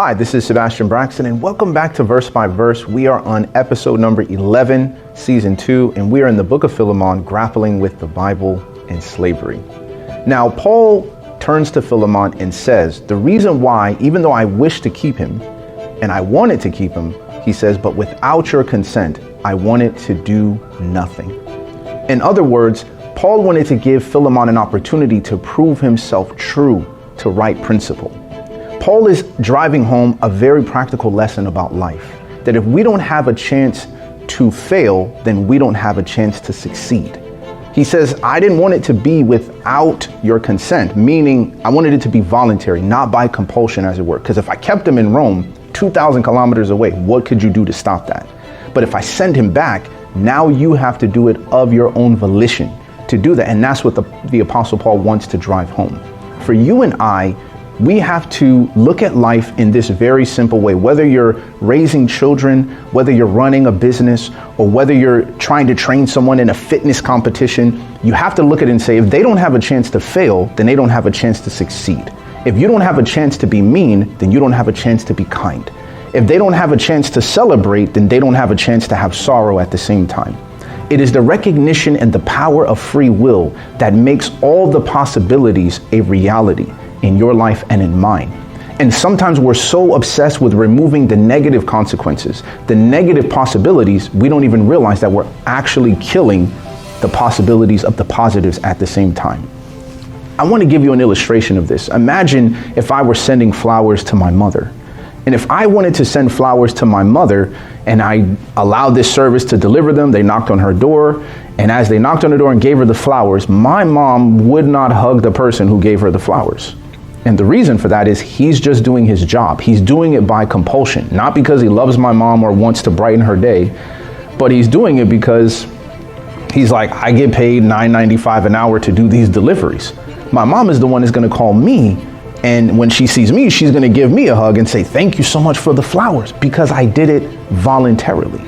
Hi, this is Sebastian Braxton, and welcome back to Verse by Verse. We are on episode number 11, season 2, and we are in the book of Philemon, grappling with the Bible and slavery. Now, Paul turns to Philemon and says, the reason why, even though I wish to keep him, and I wanted to keep him, he says, but without your consent, I wanted to do nothing. In other words, Paul wanted to give Philemon an opportunity to prove himself true to right principle. Paul is driving home a very practical lesson about life, that if we don't have a chance to fail, then we don't have a chance to succeed. He says, I didn't want it to be without your consent, meaning I wanted it to be voluntary, not by compulsion, as it were. Because if I kept him in Rome, 2,000 kilometers away, what could you do to stop that? But if I send him back, now you have to do it of your own volition to do that. And that's what the Apostle Paul wants to drive home. For you and I, we have to look at life in this very simple way. Whether you're raising children, whether you're running a business, or whether you're trying to train someone in a fitness competition, you have to look at it and say, if they don't have a chance to fail, then they don't have a chance to succeed. If you don't have a chance to be mean, then you don't have a chance to be kind. If they don't have a chance to celebrate, then they don't have a chance to have sorrow at the same time. It is the recognition and the power of free will that makes all the possibilities a reality in your life and in mine. And sometimes we're so obsessed with removing the negative consequences, the negative possibilities, we don't even realize that we're actually killing the possibilities of the positives at the same time. I want to give you an illustration of this. Imagine if I were sending flowers to my mother. And if I wanted to send flowers to my mother and I allowed this service to deliver them, they knocked on her door. And as they knocked on the door and gave her the flowers, my mom would not hug the person who gave her the flowers. And the reason for that is he's just doing his job. He's doing it by compulsion, not because he loves my mom or wants to brighten her day, but he's doing it because he's like, I get paid $9.95 an hour to do these deliveries. My mom is the one that's going to call me. And when she sees me, she's going to give me a hug and say, thank you so much for the flowers, because I did it voluntarily.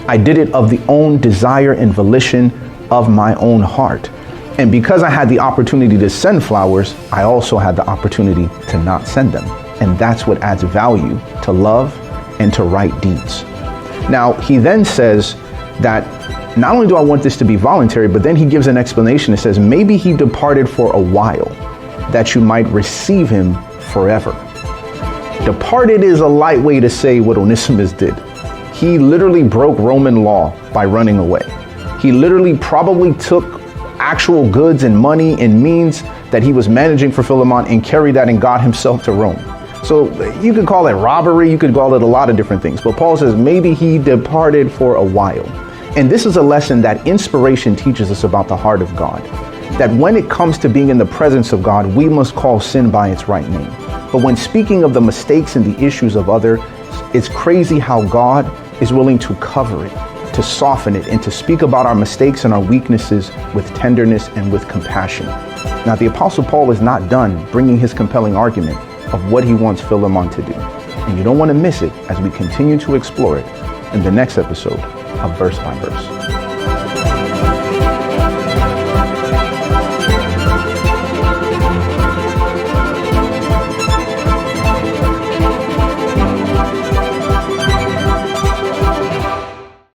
I did it of the own desire and volition of my own heart. And because I had the opportunity to send flowers, I also had the opportunity to not send them. And that's what adds value to love and to right deeds. Now, he then says that not only do I want this to be voluntary, but then he gives an explanation. It says, maybe he departed for a while, that you might receive him forever. Departed is a light way to say what Onesimus did. He literally broke Roman law by running away. He literally probably took actual goods and money and means that he was managing for Philemon and carried that and got himself to Rome. So you could call it robbery, you could call it a lot of different things, but Paul says maybe he departed for a while. And this is a lesson that inspiration teaches us about the heart of God, that when it comes to being in the presence of God, we must call sin by its right name. But when speaking of the mistakes and the issues of others, it's crazy how God is willing to cover it, to soften it, and to speak about our mistakes and our weaknesses with tenderness and with compassion. Now, the Apostle Paul is not done bringing his compelling argument of what he wants Philemon to do. And you don't want to miss it as we continue to explore it in the next episode of Verse by Verse.